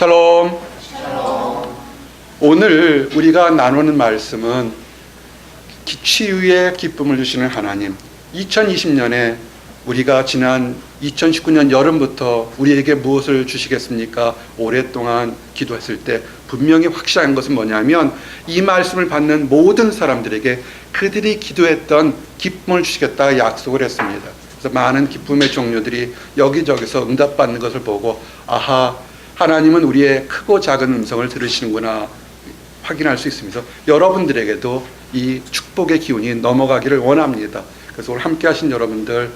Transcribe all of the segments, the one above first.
샬롬. 오늘 우리가 나누는 말씀은 치유의 기쁨을 주시는 하나님. 2020년에 우리가 지난 2019년 여름부터 우리에게 무엇을 주시겠습니까? 오랫동안 기도했을 때 분명히 확실한 것은 뭐냐면 이 말씀을 받는 모든 사람들에게 그들이 기도했던 기쁨을 주시겠다 약속을 했습니다. 그래서 많은 기쁨의 종류들이 여기저기서 응답받는 것을 보고 아하, 하나님은 우리의 크고 작은 음성을 들으시는구나 확인할 수 있습니다. 여러분들에게도 이 축복의 기운이 넘어가기를 원합니다. 그래서 오늘 함께 하신 여러분들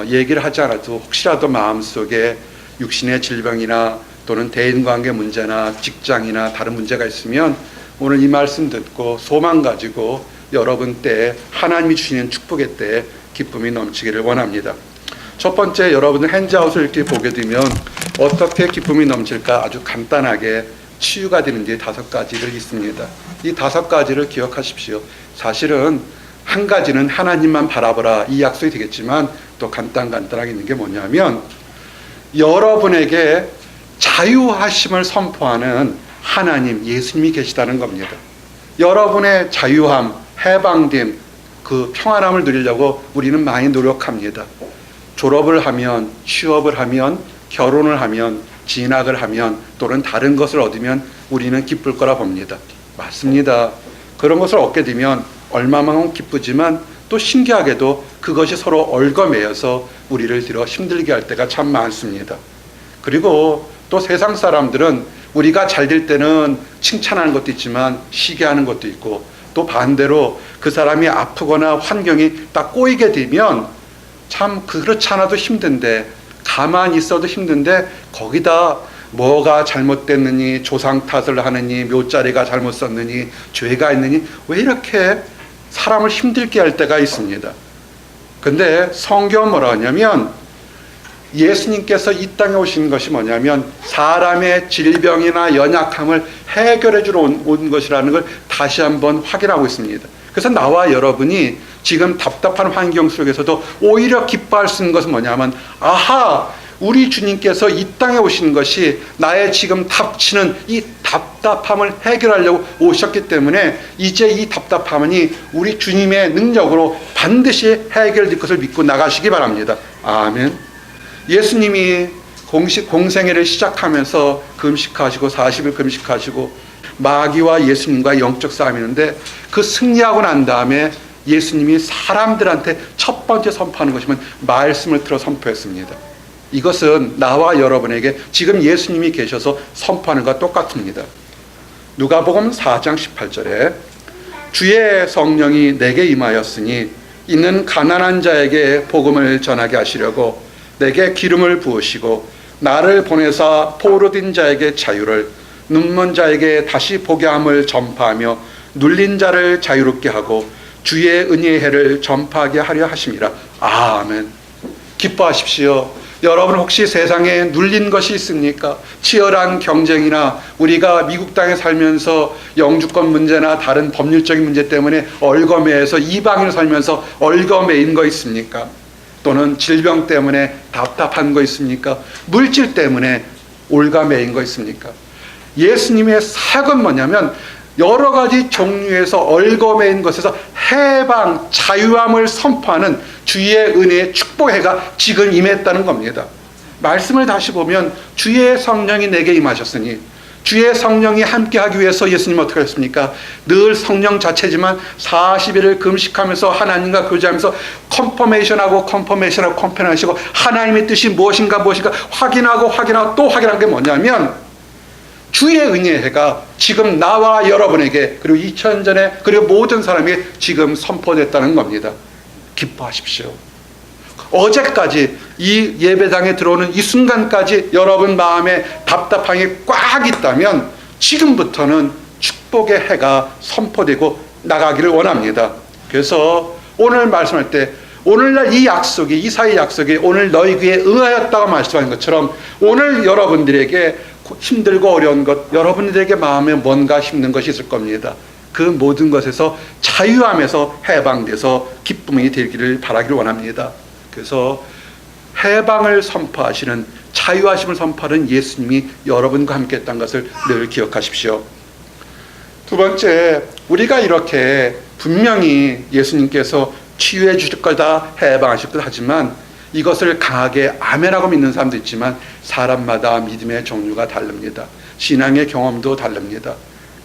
얘기를 하지 않아도 혹시라도 마음속에 육신의 질병이나 또는 대인관계 문제나 직장이나 다른 문제가 있으면 오늘 이 말씀 듣고 소망 가지고 여러분 때에 하나님이 주시는 축복의 때에 기쁨이 넘치기를 원합니다. 첫 번째, 여러분들 핸즈아웃을 이렇게 보게 되면 어떻게 기쁨이 넘칠까 아주 간단하게 치유가 되는 게 5가지를 있습니다. 이 5가지를 기억하십시오. 사실은 한 가지는 하나님만 바라보라 이 약속이 되겠지만 또 간단하게 있는 게 뭐냐면 여러분에게 자유하심을 선포하는 하나님, 예수님이 계시다는 겁니다. 여러분의 자유함, 해방됨, 그 평안함을 누리려고 우리는 많이 노력합니다. 졸업을 하면, 취업을 하면, 결혼을 하면, 진학을 하면 또는 다른 것을 얻으면 우리는 기쁠 거라 봅니다. 맞습니다. 그런 것을 얻게 되면 얼마만큼 기쁘지만 또 신기하게도 그것이 서로 얽어매여서 우리를 들어 힘들게 할 때가 참 많습니다. 그리고 또 세상 사람들은 우리가 잘 될 때는 칭찬하는 것도 있지만 시기하는 것도 있고 또 반대로 그 사람이 아프거나 환경이 딱 꼬이게 되면 참 그렇지 않아도 힘든데 가만히 있어도 힘든데 거기다 뭐가 잘못됐느니 조상 탓을 하느니 묘자리가 잘못 썼느니 죄가 있느니 왜 이렇게 사람을 힘들게 할 때가 있습니다. 근데 성경은 뭐라 하냐면 예수님께서 이 땅에 오신 것이 뭐냐면 사람의 질병이나 연약함을 해결해 주러 온 것이라는 걸 다시 한번 확인하고 있습니다. 그래서 나와 여러분이 지금 답답한 환경 속에서도 오히려 기뻐할 수 있는 것은 뭐냐면 아하, 우리 주님께서 이 땅에 오신 것이 나의 지금 닥치는 이 답답함을 해결하려고 오셨기 때문에 이제 이 답답함이 우리 주님의 능력으로 반드시 해결될 것을 믿고 나가시기 바랍니다. 아멘. 예수님이 공생애를 시작하면서 금식하시고 40일 금식하시고 마귀와 예수님과 영적 싸움이었는데 그 승리하고 난 다음에 예수님이 사람들한테 첫 번째 선포하는 것이면 말씀을 틀어 선포했습니다. 이것은 나와 여러분에게 지금 예수님이 계셔서 선포하는 것과 똑같습니다. 누가복음 4장 18절에 주의 성령이 내게 임하였으니 이는 가난한 자에게 복음을 전하게 하시려고 내게 기름을 부으시고 나를 보내사 포로된 자에게 자유를 눈먼 자에게 다시 보게 함을 전파하며 눌린 자를 자유롭게 하고 주의 은혜의 해를 전파하게 하려 하심이라. 아멘. 기뻐하십시오. 여러분 혹시 세상에 눌린 것이 있습니까? 치열한 경쟁이나 우리가 미국 땅에 살면서 영주권 문제나 다른 법률적인 문제 때문에 얽어매여서 이방인으로 살면서 얽어매인 거 있습니까? 또는 질병 때문에 답답한 거 있습니까? 물질 때문에 올가매인 거 있습니까? 예수님의 사역은 뭐냐면 여러 가지 종류에서 얽어매인 것에서 해방, 자유함을 선포하는 주의 은혜의 축복해가 지금 임했다는 겁니다. 말씀을 다시 보면 주의 성령이 내게 임하셨으니 주의 성령이 함께하기 위해서 예수님은 어떻게 하셨습니까? 늘 성령 자체지만 40일을 금식하면서 하나님과 교제하면서 컨퍼메이션하고 하나님의 뜻이 무엇인가 확인하고 또 확인한 게 뭐냐면 주의 은혜의 해가 지금 나와 여러분에게 그리고 2000년 전에 그리고 모든 사람에게 지금 선포됐다는 겁니다. 기뻐하십시오. 어제까지 이 예배당에 들어오는 이 순간까지 여러분 마음에 답답함이 꽉 있다면 지금부터는 축복의 해가 선포되고 나가기를 원합니다. 그래서 오늘 말씀할 때 오늘날 이 약속이 이사의 약속이 오늘 너희 귀에 응하였다고 말씀하는 것처럼 오늘 여러분들에게 힘들고 어려운 것 여러분들에게 마음에 뭔가 힘든 것이 있을 겁니다. 그 모든 것에서 자유함에서 해방돼서 기쁨이 되기를 바라기를 원합니다. 그래서 해방을 선포하시는 자유하심을 선포하는 예수님이 여러분과 함께 했던 것을 늘 기억하십시오. 두 번째, 우리가 이렇게 분명히 예수님께서 치유해 주실 거다, 해방하실 거다 하지만 이것을 강하게 아멘하고 믿는 사람도 있지만 사람마다 믿음의 종류가 다릅니다. 신앙의 경험도 다릅니다.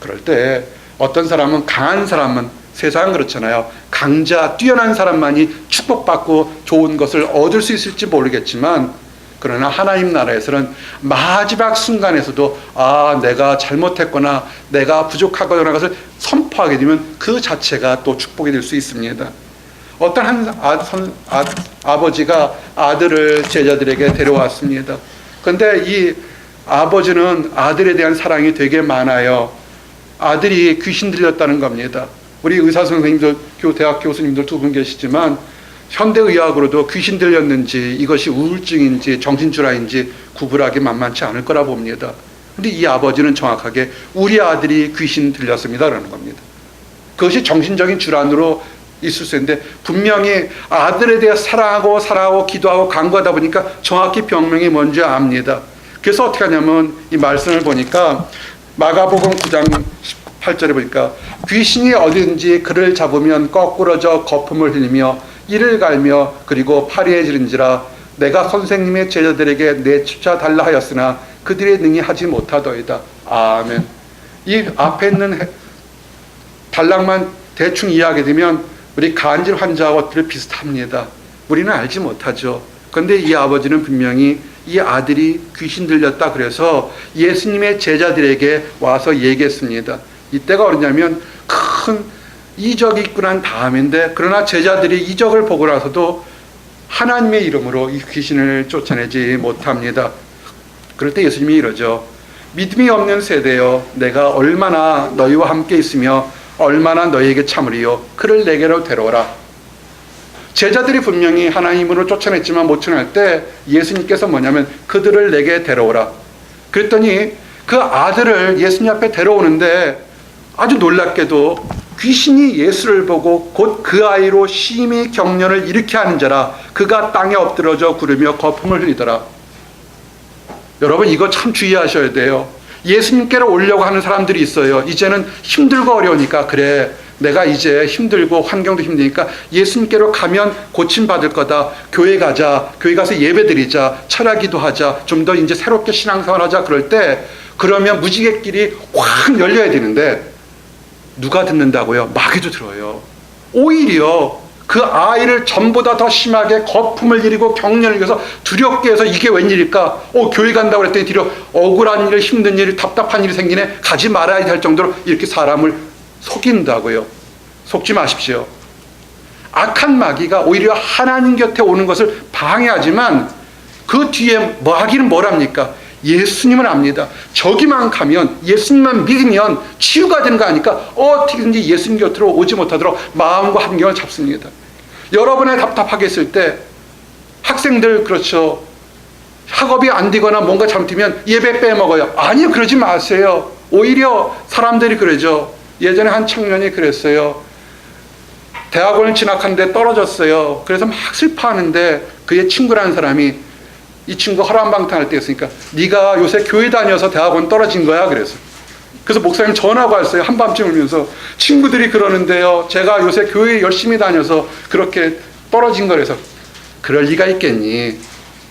그럴 때 어떤 사람은, 강한 사람은, 세상은 그렇잖아요, 강자 뛰어난 사람만이 축복받고 좋은 것을 얻을 수 있을지 모르겠지만, 그러나 하나님 나라에서는 마지막 순간에서도 내가 잘못했거나 내가 부족하거나 하는 것을 선포하게 되면 그 자체가 또 축복이 될 수 있습니다. 어떤 한 아버지가 아들을 제자들에게 데려왔습니다. 그런데 이 아버지는 아들에 대한 사랑이 되게 많아요. 아들이 귀신 들렸다는 겁니다. 우리 의사 선생님들, 대학 교수님들 두 분 계시지만 현대의학으로도 귀신 들렸는지 이것이 우울증인지 정신질환인지 구분하기 만만치 않을 거라 봅니다. 그런데 이 아버지는 정확하게 우리 아들이 귀신 들렸습니다 라는 겁니다. 그것이 정신적인 질환으로 있을 수 있는데 분명히 아들에 대해 사랑하고 기도하고 간구하다 보니까 정확히 병명이 뭔지 압니다. 그래서 어떻게 하냐면 이 말씀을 보니까 마가복음 9장 18절에 보니까 귀신이 어디든지 그를 잡으면 거꾸러져 거품을 흘리며 이를 갈며 그리고 파리에 지른지라 내가 선생님의 제자들에게 내쫓아 달라 하였으나 그들의 능히 하지 못하더이다. 아멘. 이 앞에 있는 단락만 대충 이해하게 되면 우리 간질 환자하고 비슷합니다. 우리는 알지 못하죠. 그런데 이 아버지는 분명히 이 아들이 귀신 들렸다 그래서 예수님의 제자들에게 와서 얘기했습니다. 이때가 어디냐면 큰 이적이 있고 난 다음인데, 그러나 제자들이 이적을 보고 나서도 하나님의 이름으로 이 귀신을 쫓아내지 못합니다. 그럴 때 예수님이 이러죠. 믿음이 없는 세대여, 내가 얼마나 너희와 함께 있으며 얼마나 너희에게 참으리요. 그를 내게로 데려오라. 제자들이 분명히 하나님으로 쫓아냈지만 못 쫓아낼 때 예수님께서 뭐냐면 그들을 내게 데려오라. 그랬더니 그 아들을 예수님 앞에 데려오는데 아주 놀랍게도 귀신이 예수를 보고 곧 그 아이로 심히 경련을 일으켜 하는 자라 그가 땅에 엎드러져 구르며 거품을 흘리더라. 여러분 이거 참 주의하셔야 돼요. 예수님께로 오려고 하는 사람들이 있어요. 이제는 힘들고 어려우니까 그래 내가 이제 힘들고 환경도 힘드니까 예수님께로 가면 고침받을 거다. 교회 가자. 교회 가서 예배 드리자. 철야기도 하자. 좀 더 이제 새롭게 신앙생활 하자. 그럴 때 그러면 무지개길이 확 열려야 되는데 누가 듣는다고요? 마귀도 들어요. 오히려 그 아이를 전보다 더 심하게 거품을 일이고 경련을 일어서 두렵게 해서 이게 웬일일까? 교회 간다고 그랬더니 뒤로 억울한 일, 힘든 일, 답답한 일이 생기네. 가지 말아야 할 정도로 이렇게 사람을 속인다고요. 속지 마십시오. 악한 마귀가 오히려 하나님 곁에 오는 것을 방해하지만 그 뒤에 마귀는 뭐랍니까? 예수님을 압니다. 저기만 가면 예수님만 믿으면 치유가 되는 거 아니까 어떻게든지 예수님 곁으로 오지 못하도록 마음과 환경을 잡습니다. 여러분의 답답하게 했을 때 학생들 그렇죠. 학업이 안 되거나 뭔가 잘못되면 예배 빼먹어요. 아니요, 그러지 마세요. 오히려 사람들이 그러죠. 예전에 한 청년이 그랬어요. 대학원을 진학하는데 떨어졌어요. 그래서 막 슬퍼하는데 그의 친구라는 사람이 이 친구 허랑방탕할 때였으니까 네가 요새 교회 다녀서 대학원 떨어진 거야 그래서 목사님 전화가 왔어요. 한밤중 울면서 친구들이 그러는데요 제가 요새 교회 열심히 다녀서 그렇게 떨어진 거라서 그럴 리가 있겠니?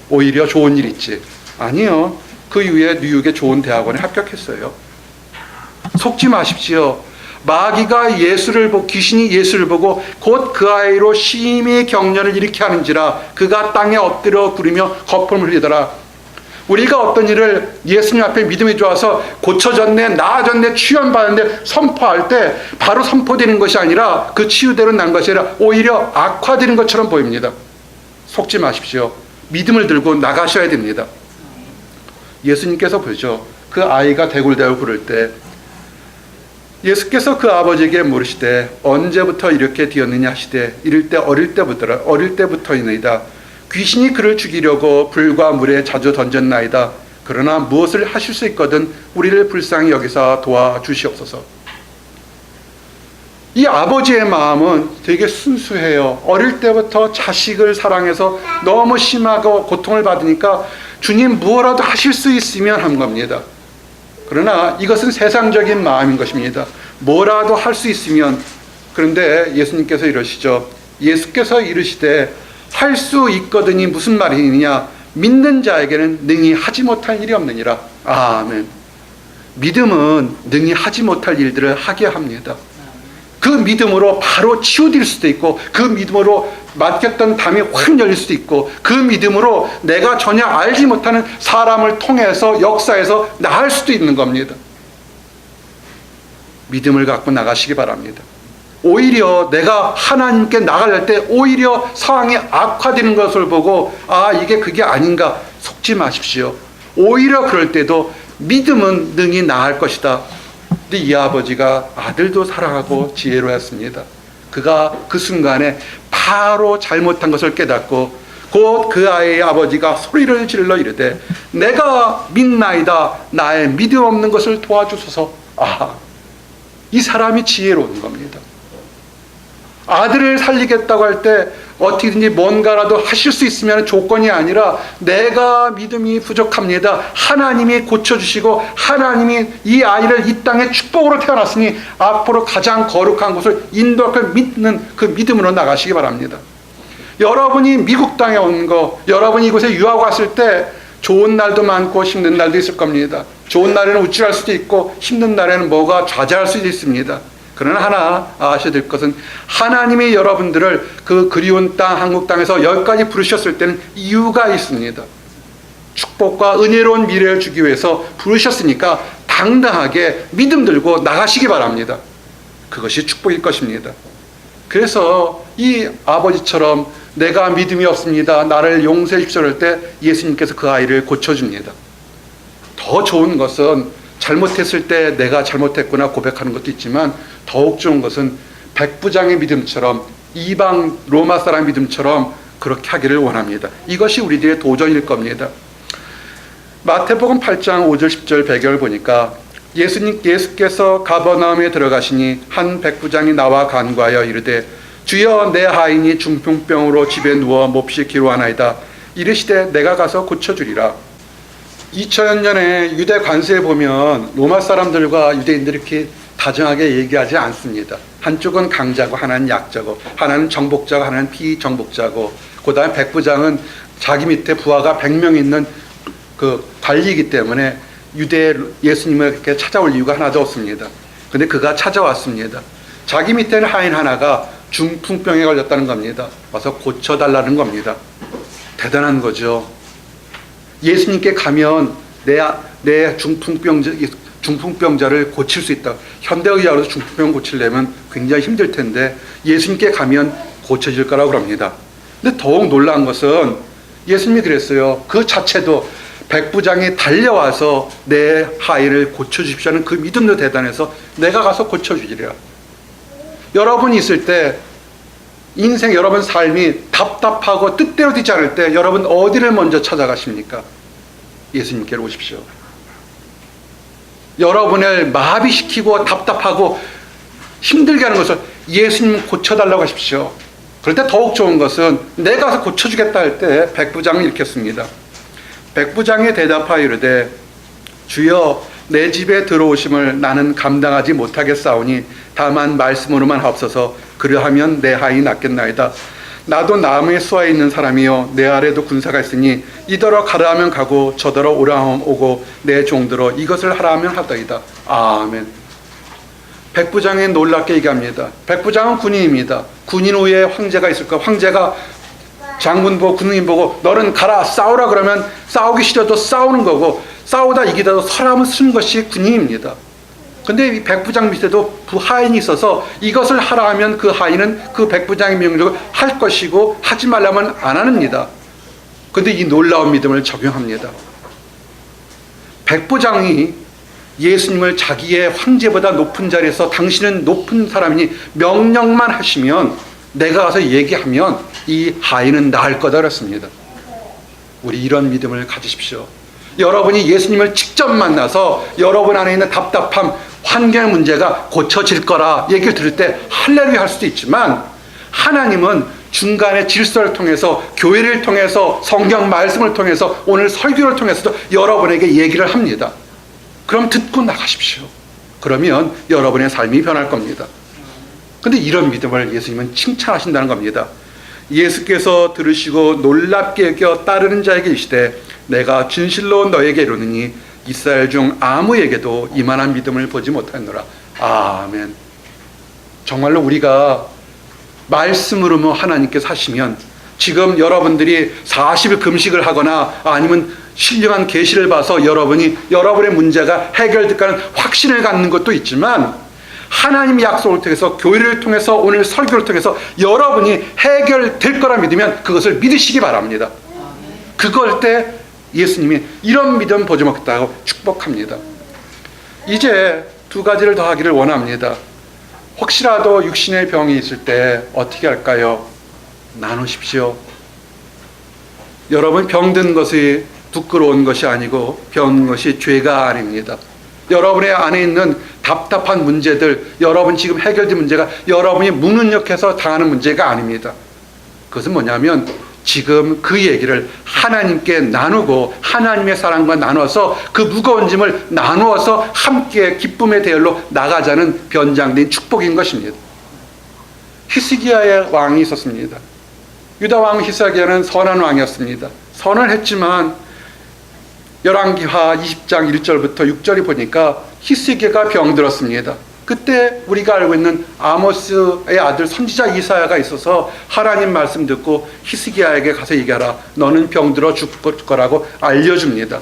오히려 좋은 일 있지. 아니요, 그 이후에 뉴욕의 좋은 대학원에 합격했어요. 속지 마십시오. 마귀가 귀신이 예수를 보고 곧 그 아이로 심히 경련을 일으켜 하는지라 그가 땅에 엎드려 구르며 거품을 흘리더라. 우리가 어떤 일을 예수님 앞에 믿음이 좋아서 고쳐졌네, 나아졌네, 치유받았네 선포할 때 바로 선포되는 것이 아니라 그 치유대로 난 것이 아니라 오히려 악화되는 것처럼 보입니다. 속지 마십시오. 믿음을 들고 나가셔야 됩니다. 예수님께서 보죠. 그 아이가 대굴대굴 구를 때 예수께서 그 아버지에게 물으시되 언제부터 이렇게 되었느냐 하시되 이를 때 어릴 때부터이나이다. 귀신이 그를 죽이려고 불과 물에 자주 던졌나이다. 그러나 무엇을 하실 수 있거든 우리를 불쌍히 여기사 도와주시옵소서. 이 아버지의 마음은 되게 순수해요. 어릴 때부터 자식을 사랑해서 너무 심하고 고통을 받으니까 주님 무엇라도 하실 수 있으면 한 겁니다. 그러나 이것은 세상적인 마음인 것입니다. 뭐라도 할 수 있으면. 그런데 예수님께서 이러시죠. 예수께서 이르시되 할 수 있거든이 무슨 말이냐? 믿는 자에게는 능히 하지 못할 일이 없느니라. 아멘. 믿음은 능히 하지 못할 일들을 하게 합니다. 그 믿음으로 바로 치유될 수도 있고, 그 믿음으로 막혔던 담이 확 열릴 수도 있고, 그 믿음으로 내가 전혀 알지 못하는 사람을 통해서 역사에서 나을 수도 있는 겁니다. 믿음을 갖고 나가시기 바랍니다. 오히려 내가 하나님께 나갈 때 오히려 상황이 악화되는 것을 보고 이게 그게 아닌가 속지 마십시오. 오히려 그럴 때도 믿음은 능히 나을 것이다. 근데 이 아버지가 아들도 사랑하고 지혜로웠습니다. 그가 그 순간에 바로 잘못한 것을 깨닫고 곧 그 아이의 아버지가 소리를 질러 이르되 내가 믿나이다. 나의 믿음 없는 것을 도와주소서. 이 사람이 지혜로운 겁니다. 아들을 살리겠다고 할 때 어떻게든지 뭔가라도 하실 수 있으면 조건이 아니라 내가 믿음이 부족합니다. 하나님이 고쳐주시고 하나님이 이 아이를 이 땅에 축복으로 태어났으니 앞으로 가장 거룩한 곳을 인도할 걸 믿는 그 믿음으로 나가시기 바랍니다. 여러분이 미국 땅에 온 거, 여러분이 이곳에 유학 왔을 때 좋은 날도 많고 힘든 날도 있을 겁니다. 좋은 날에는 우쭐할 수도 있고 힘든 날에는 뭐가 좌절할 수도 있습니다. 그러나 하나 아셔야 될 것은 하나님이 여러분들을 그 그리운 땅, 한국 땅에서 여기까지 부르셨을 때는 이유가 있습니다. 축복과 은혜로운 미래를 주기 위해서 부르셨으니까 당당하게 믿음 들고 나가시기 바랍니다. 그것이 축복일 것입니다. 그래서 이 아버지처럼 내가 믿음이 없습니다. 나를 용서해 주십시오 할 때 예수님께서 그 아이를 고쳐줍니다. 더 좋은 것은 잘못했을 때 내가 잘못했구나 고백하는 것도 있지만 더욱 좋은 것은 백부장의 믿음처럼 이방 로마 사람 믿음처럼 그렇게 하기를 원합니다. 이것이 우리들의 도전일 겁니다. 마태복음 8장 5절 10절 배경을 보니까 예수께서 가버나움에 들어가시니 한 백부장이 나와 간구하여 이르되 주여 내 하인이 중풍병으로 집에 누워 몹시 기로하나이다. 이르시되 내가 가서 고쳐주리라. 2000년 전에 유대 관세에 보면 로마 사람들과 유대인들이 이렇게 다정하게 얘기하지 않습니다. 한쪽은 강자고 하나는 약자고 하나는 정복자고 하나는 비정복자고 그 다음에 백부장은 자기 밑에 부하가 100명 있는 그 관리이기 때문에 유대 예수님을 이렇게 찾아올 이유가 하나도 없습니다. 근데 그가 찾아왔습니다. 자기 밑에는 하인 하나가 중풍병에 걸렸다는 겁니다. 와서 고쳐달라는 겁니다. 대단한 거죠. 예수님께 가면 내 중풍병자를 고칠 수 있다. 현대의학으로서 중풍병 고치려면 굉장히 힘들 텐데 예수님께 가면 고쳐질 거라고 합니다. 근데 더욱 놀라운 것은 예수님이 그랬어요. 그 자체도 백부장이 달려와서 내 하인을 고쳐주십시오 하는 그 믿음도 대단해서 내가 가서 고쳐주리라. 여러분이 있을 때 인생 여러분 삶이 답답하고 뜻대로 되지 않을 때 여러분 어디를 먼저 찾아가십니까? 예수님께로 오십시오. 여러분을 마비시키고 답답하고 힘들게 하는 것을 예수님 고쳐달라고 하십시오. 그럴 때 더욱 좋은 것은 내가 가서 고쳐주겠다 할 때 백부장은 이렇게 씁니다. 백부장이 대답하여 이르되 주여 내 집에 들어오심을 나는 감당하지 못하겠사오니 다만 말씀으로만 하옵소서. 그러하면 내 하인이 낫겠나이다. 나도 나무에 쏘아 있는 사람이요 내 아래도 군사가 있으니 이더러 가라 하면 가고 저더러 오라 하면 오고 내 종들어 이것을 하라 하면 하더이다. 아멘. 백부장이 놀랍게 얘기합니다. 백부장은 군인입니다. 군인 후에 황제가 있을 거야. 황제가 장군 보고 군인 보고 너는 가라 싸우라 그러면 싸우기 싫어도 싸우는 거고 싸우다 이기다도 사람을 쓰는 것이 군인입니다. 근데 이 백부장 밑에도 부하인이 있어서 이것을 하라 하면 그 하인은 그 백부장의 명령을 할 것이고 하지 말라면 안 합니다. 근데 이 놀라운 믿음을 적용합니다. 백부장이 예수님을 자기의 황제보다 높은 자리에서 당신은 높은 사람이니 명령만 하시면 내가 가서 얘기하면 이 하인은 나을 거다 그랬습니다. 우리 이런 믿음을 가지십시오. 여러분이 예수님을 직접 만나서 여러분 안에 있는 답답함, 환경 문제가 고쳐질 거라 얘기를 들을 때 할렐루야 할 수도 있지만 하나님은 중간에 질서를 통해서, 교회를 통해서, 성경 말씀을 통해서, 오늘 설교를 통해서도 여러분에게 얘기를 합니다. 그럼 듣고 나가십시오. 그러면 여러분의 삶이 변할 겁니다. 근데 이런 믿음을 예수님은 칭찬하신다는 겁니다. 예수께서 들으시고 놀랍게 여겨 따르는 자에게 이르시되 내가 진실로 너에게 이르노니 이스라엘 중 아무에게도 이만한 믿음을 보지 못하노라. 아멘. 정말로 우리가 말씀으로 하나님께서 하시면, 지금 여러분들이 40일 금식을 하거나 아니면 신령한 계시를 봐서 여러분의 문제가 해결될까는 확신을 갖는 것도 있지만, 하나님의 약속을 통해서, 교회를 통해서, 오늘 설교를 통해서 여러분이 해결될 거라 믿으면 그것을 믿으시기 바랍니다. 그걸 때 예수님이 이런 믿음 보지 못했다고 축복합니다. 이제 두 가지를 더 하기를 원합니다. 혹시라도 육신의 병이 있을 때 어떻게 할까요? 나누십시오. 여러분, 병든 것이 부끄러운 것이 아니고 병든 것이 죄가 아닙니다. 여러분의 안에 있는 답답한 문제들, 여러분 지금 해결된 문제가 여러분이 무능력해서 당하는 문제가 아닙니다. 그것은 뭐냐면 지금 그 얘기를 하나님께 나누고 하나님의 사랑과 나눠서 그 무거운 짐을 나누어서 함께 기쁨의 대열로 나가자는 변장된 축복인 것입니다. 히스기야의 왕이 있었습니다. 유다 왕 히스기야는 선한 왕이었습니다. 선을 했지만 열왕기하 20장 1절부터 6절이 보니까 히스기야가 병들었습니다. 그때 우리가 알고 있는 아모스의 아들 선지자 이사야가 있어서 하나님 말씀 듣고 히스기야에게 가서 얘기하라. 너는 병들어 죽을 거라고 알려줍니다.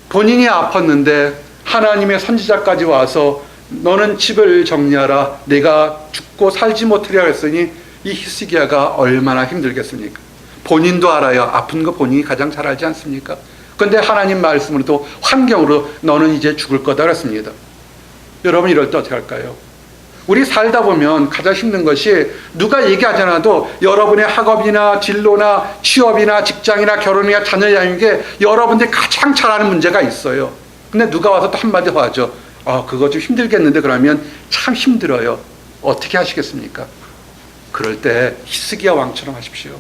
본인이 아팠는데 하나님의 선지자까지 와서 너는 집을 정리하라. 내가 죽고 살지 못하리라 했으니 이 히스기야가 얼마나 힘들겠습니까? 본인도 알아요. 아픈 거 본인이 가장 잘 알지 않습니까? 그런데 하나님 말씀으로도 환경으로 너는 이제 죽을 거다 그랬습니다. 여러분, 이럴 때 어떻게 할까요? 우리 살다 보면 가장 힘든 것이 누가 얘기하지 않아도 여러분의 학업이나 진로나 취업이나 직장이나 결혼이나 자녀 양육에 여러분들이 가장 잘 아는 문제가 있어요. 근데 누가 와서 또 한마디 더 하죠. 그거 좀 힘들겠는데 그러면 참 힘들어요. 어떻게 하시겠습니까? 그럴 때 히스기야 왕처럼 하십시오.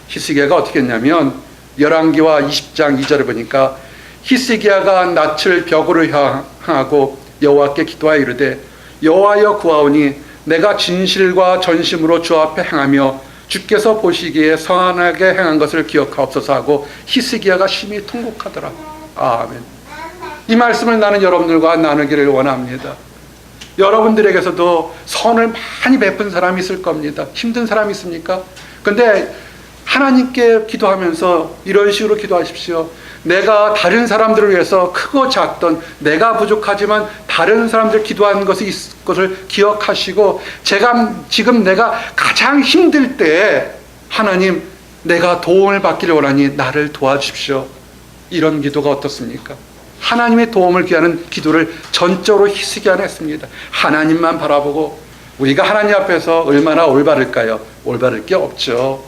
히스기야가 어떻게 했냐면 열왕기와 20장 2절을 보니까 히스기야가 낯을 벽으로 향하고 여호와께 기도하여 이르되 여호와여 구하오니 내가 진실과 전심으로 주 앞에 행하며 주께서 보시기에 선하게 행한 것을 기억하옵소서 하고 히스기야가 심히 통곡하더라. 아멘. 이 말씀을 나는 여러분들과 나누기를 원합니다. 여러분들에게서도 선을 많이 베푼 사람이 있을 겁니다. 힘든 사람이 있습니까? 근데 하나님께 기도하면서 이런 식으로 기도하십시오. 내가 다른 사람들을 위해서 크고 작던, 내가 부족하지만 다른 사람들 기도하는 것을 기억하시고, 지금 내가 가장 힘들 때 하나님, 내가 도움을 받기를 원하니 나를 도와주십시오. 이런 기도가 어떻습니까? 하나님의 도움을 구하는 기도를 전적으로 히스기야는 했습니다. 하나님만 바라보고. 우리가 하나님 앞에서 얼마나 올바를까요? 올바를 게 없죠.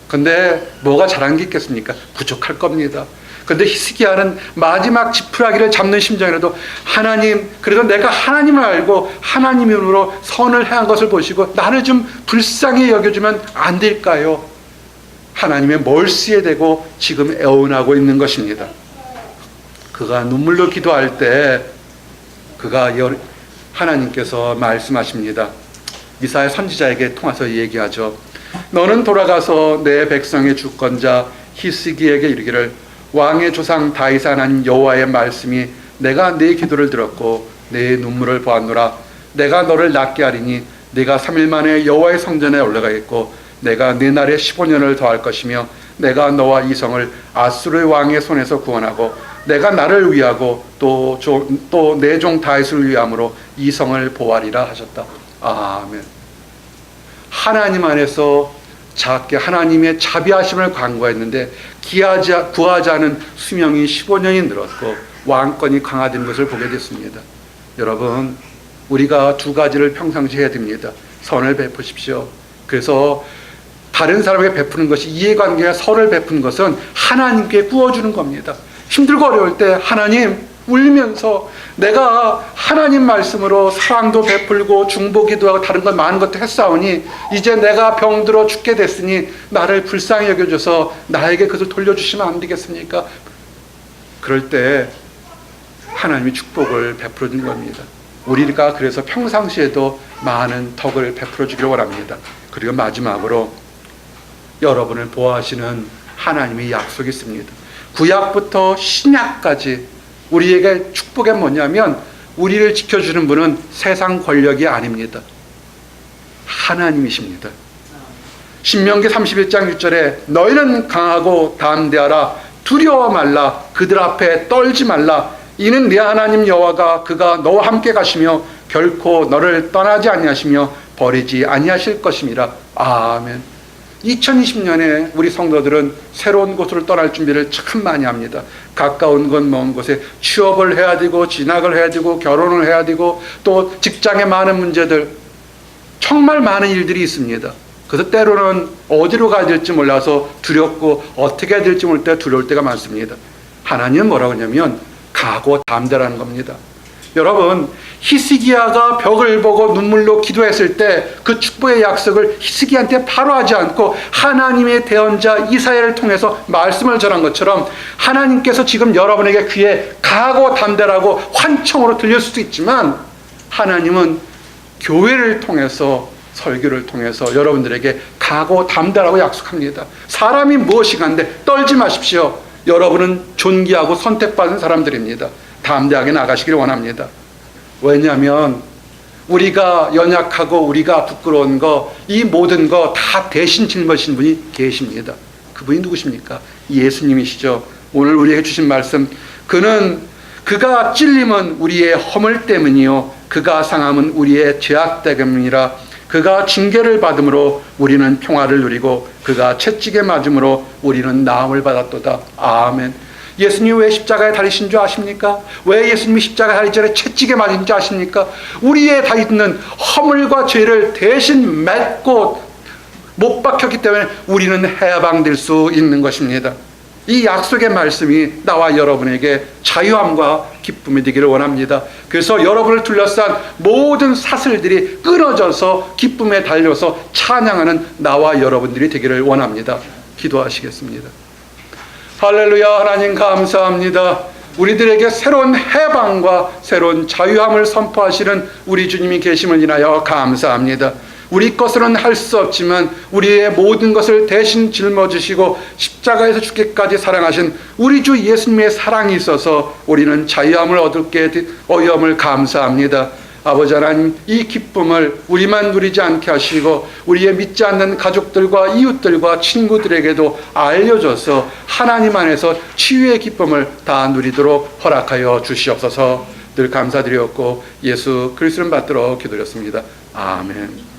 근데 뭐가 잘한 게 있겠습니까? 부족할 겁니다. 근데 히스기야는 마지막 지푸라기를 잡는 심정이라도 하나님, 그래도 내가 하나님을 알고 하나님으로 선을 행한 것을 보시고 나를 좀 불쌍히 여겨주면 안 될까요? 하나님의 멀시에 대고 지금 애원하고 있는 것입니다. 그가 눈물로 기도할 때 하나님께서 말씀하십니다. 이사야 선지자에게 통해서 얘기하죠. 너는 돌아가서 내 백성의 주권자 히스기야에게 이르기를 왕의 조상 다윗 하나님 여호와의 말씀이 내가 네 기도를 들었고 내 눈물을 보았노라. 내가 너를 낫게 하리니 네가 3일 만에 여호와의 성전에 올라가겠고 내가 네 날에 15년을 더할 것이며 내가 너와 이 성을 아수르 왕의 손에서 구원하고 내가 나를 위하고 또 내 종 다윗을 위함으로 이 성을 보호하리라 하셨다. 아멘. 하나님 안에서 작게 하나님의 자비하심을 간구했는데 구하지 않은 수명이 15년이 늘었고 왕권이 강화된 것을 보게 됐습니다. 여러분, 우리가 두 가지를 평상시 해야 됩니다. 선을 베푸십시오. 그래서 다른 사람에게 베푸는 것이 이해관계와 선을 베푸는 것은 하나님께 구워주는 겁니다. 힘들고 어려울 때 하나님, 울면서 내가 하나님 말씀으로 사랑도 베풀고 중보기도 하고 다른 것 많은 것도 했사오니 이제 내가 병들어 죽게 됐으니 나를 불쌍히 여겨줘서 나에게 그것을 돌려주시면 안 되겠습니까? 그럴 때 하나님이 축복을 베풀어 주는 겁니다. 우리가 그래서 평상시에도 많은 덕을 베풀어 주기를 원합니다. 그리고 마지막으로 여러분을 보호하시는 하나님의 약속이 있습니다. 구약부터 신약까지 우리에게 축복이 뭐냐면 우리를 지켜주는 분은 세상 권력이 아닙니다. 하나님이십니다. 신명기 31장 6절에 너희는 강하고 담대하라 두려워 말라 그들 앞에 떨지 말라 이는 네 하나님 여호와가 그가 너와 함께 가시며 결코 너를 떠나지 아니하시며 버리지 아니하실 것임이라. 아멘. 2020년에 우리 성도들은 새로운 곳으로 떠날 준비를 참 많이 합니다. 가까운 곳 먼 곳에 취업을 해야 되고 진학을 해야 되고 결혼을 해야 되고 또 직장에 많은 문제들 정말 많은 일들이 있습니다. 그래서 때로는 어디로 가야 될지 몰라서 두렵고 어떻게 해야 될지 모를 때 두려울 때가 많습니다. 하나님은 뭐라고 하냐면 강하고 담대라는 겁니다. 여러분 히스기야가 벽을 보고 눈물로 기도했을 때 그 축복의 약속을 히스기야한테 바로 하지 않고 하나님의 대언자 이사야를 통해서 말씀을 전한 것처럼 하나님께서 지금 여러분에게 귀에 강하고 담대라고 환청으로 들릴 수도 있지만 하나님은 교회를 통해서 설교를 통해서 여러분들에게 강하고 담대라고 약속합니다. 사람이 무엇이간데 떨지 마십시오. 여러분은 존귀하고 선택받은 사람들입니다. 담대하게 나가시길 원합니다. 왜냐하면 우리가 연약하고 우리가 부끄러운 거 이 모든 거 다 대신 짊어지신 분이 계십니다. 그분이 누구십니까? 예수님이시죠. 오늘 우리에게 주신 말씀 그가 찔림은 우리의 허물 때문이요 그가 상함은 우리의 죄악 때문이라. 그가 징계를 받음으로 우리는 평화를 누리고 그가 채찍에 맞음으로 우리는 나음을 받았도다. 아멘. 예수님이 왜 십자가에 달리신 줄 아십니까? 왜 예수님이 십자가에 달리기 전에 채찍에 맞은 줄 아십니까? 우리의 다 있는 허물과 죄를 대신 맺고 못 박혔기 때문에 우리는 해방될 수 있는 것입니다. 이 약속의 말씀이 나와 여러분에게 자유함과 기쁨이 되기를 원합니다. 그래서 여러분을 둘러싼 모든 사슬들이 끊어져서 기쁨에 달려서 찬양하는 나와 여러분들이 되기를 원합니다. 기도하시겠습니다. 할렐루야. 하나님 감사합니다. 우리들에게 새로운 해방과 새로운 자유함을 선포하시는 우리 주님이 계심을 인하여 감사합니다. 우리 것으로는 할 수 없지만 우리의 모든 것을 대신 짊어지시고 십자가에서 죽기까지 사랑하신 우리 주 예수님의 사랑이 있어서 우리는 자유함을 얻게 어여움을 감사합니다. 아버지 하나님, 이 기쁨을 우리만 누리지 않게 하시고 우리의 믿지 않는 가족들과 이웃들과 친구들에게도 알려줘서 하나님 안에서 치유의 기쁨을 다 누리도록 허락하여 주시옵소서. 늘 감사드렸고 예수 그리스도를 받들어 기도드렸습니다. 아멘.